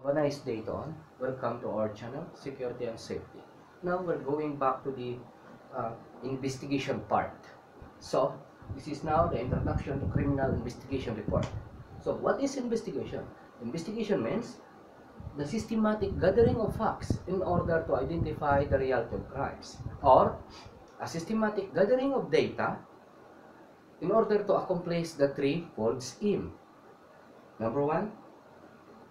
Have a nice day to all. Welcome to our channel, Security and Safety. Now we're going back to the investigation part. So, this is now the introduction to criminal investigation report. So, what is investigation? Investigation means the systematic gathering of facts in order to identify the reality of crimes, or a systematic gathering of data in order to accomplish the threefold scheme. Number one,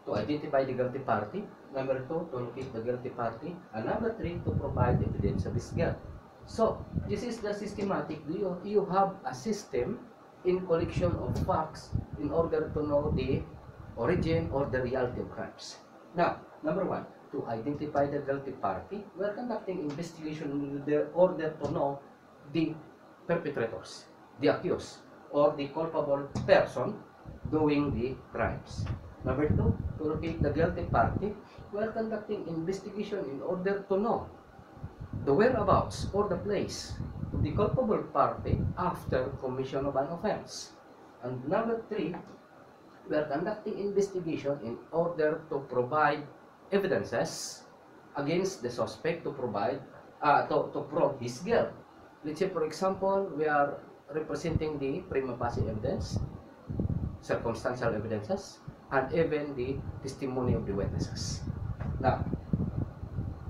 to identify the guilty party. Number two, to locate the guilty party. And number three, to provide evidence of his guilt. So, this is the systematic. You have a system in collection of facts in order to know the origin or the reality of crimes. Now, number one, to identify the guilty party, we are conducting investigation in order to know the perpetrators, the accused, or the culpable person doing the crimes. Number two, to locate the guilty party, we are conducting investigation in order to know the whereabouts or the place of the culpable party after commission of an offense. And number three, we are conducting investigation in order to provide evidences against the suspect to prove his guilt. Let's say, for example, we are representing the prima facie evidence, circumstantial evidences, and even the testimony of the witnesses. Now,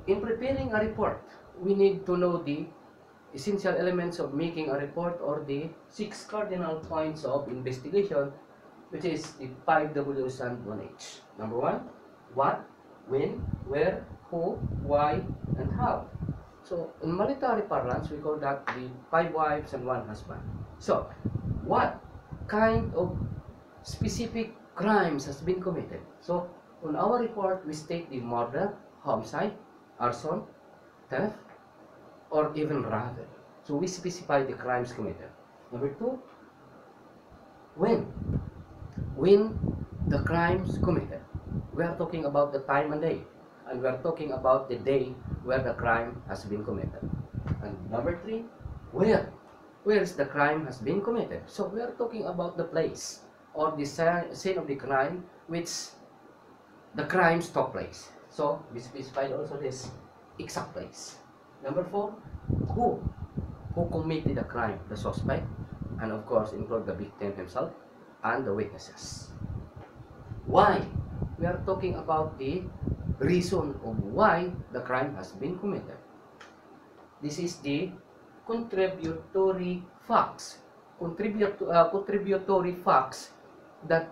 in preparing a report, we need to know the essential elements of making a report, or the 6 cardinal points of investigation, which is the 5 W's and 1 H. Number one, what, when, where, who, why, and how. So, in military parlance, we call that the 5 wives and 1 husband. So, what kind of specific crimes has been committed? So, on our report, we state the murder, homicide, arson, theft, or even robbery. So, we specify the crimes committed. Number two, when the crimes committed. We are talking about the time and day, and we are talking about the day where the crime has been committed. And number three, where is the crime has been committed. So, we are talking about the place or the scene of the crime which the crimes took place. So, we specified also this exact place. Number four, who committed the crime, the suspect, and of course include the victim himself and the witnesses. Why? We are talking about the reason of why the crime has been committed. This is the contributory facts. Contributory facts that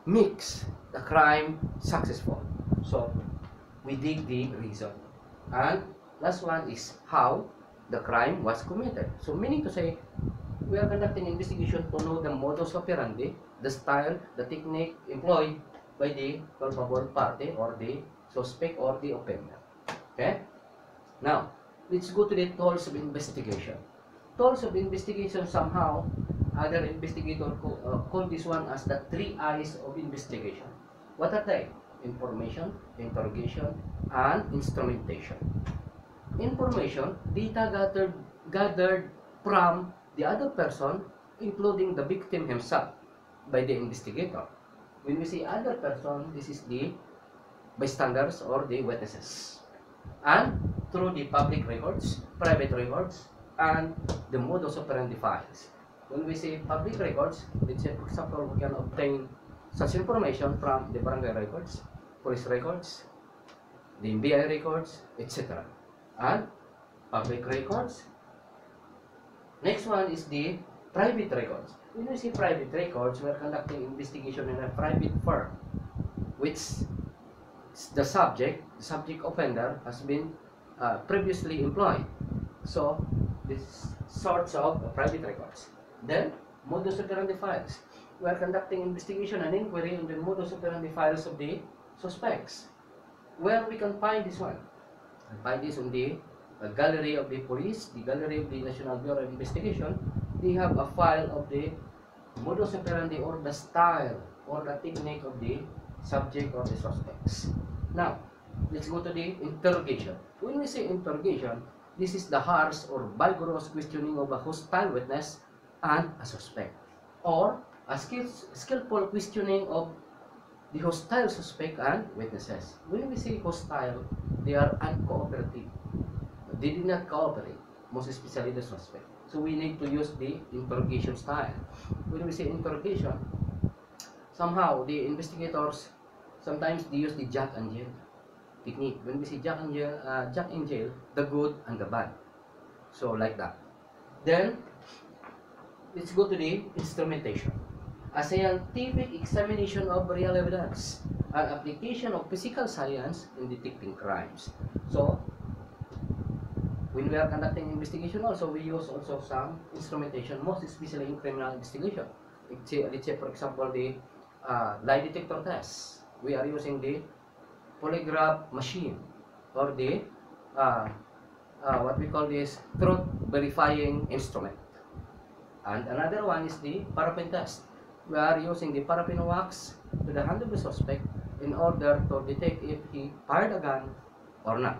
makes the crime successful. So, we dig the reason. And last one is how the crime was committed. So, meaning to say, we are conducting investigation to know the modus operandi, the style, the technique employed by the culpable party or the suspect or the offender. Okay? Now, let's go to the tools of investigation. Tools of investigation, somehow other investigators call this one as the 3 I's of investigation. What are they? Information, interrogation, and instrumentation. Information, data gathered from the other person, including the victim himself, by the investigator. When we say other person, this is the bystanders or the witnesses. And through the public records, private records, and the modus operandi files. When we say public records, let's say, for example, we can obtain such information from the barangay records, police records, the NBI records, etc. And public records. Next one is the private records. When we say private records, we are conducting investigation in a private firm, which the subject offender has been previously employed. So, this sorts of private records. Then, modus operandi files. We are conducting investigation and inquiry on the modus operandi files of the suspects. Where we can find this one? We find this on the gallery of the police, the gallery of the National Bureau of Investigation. They have a file of the modus operandi or the style or the technique of the subject or the suspects. Now, let's go to the interrogation. When we say interrogation, this is the harsh or vigorous questioning of a hostile witness and a suspect, or a skillful questioning of the hostile suspect and witnesses. When we say hostile, they are uncooperative. They did not cooperate, most especially the suspect. So we need to use the interrogation style. When we say interrogation, somehow the investigators sometimes they use the Jack and Jill technique. When we say Jack and Jill, the good and the bad. So like that. Then let's go to the instrumentation. A scientific examination of real evidence, an application of physical science in detecting crimes. So when we are conducting investigation also, we use also some instrumentation, most especially in criminal investigation. Let's say for example, the lie detector test. We are using the polygraph machine or the what we call this truth verifying instrument. And another one is the paraffin test. We are using the paraffin wax to the hand of the suspect in order to detect if he fired a gun or not.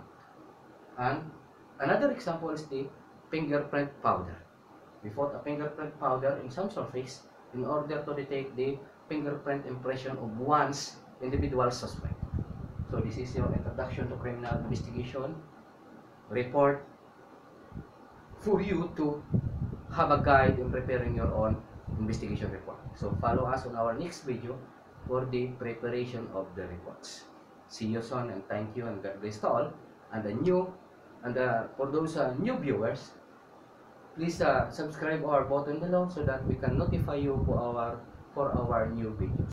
And another example is the fingerprint powder. We put a fingerprint powder in some surface in order to detect the fingerprint impression of one's individual suspect. So this is your introduction to criminal investigation report for you to have a guide in preparing your own investigation report. So follow us on our next video for the preparation of the reports. See you soon and thank you and God bless to all. And for those new viewers, please subscribe our button below so that we can notify you for our new videos.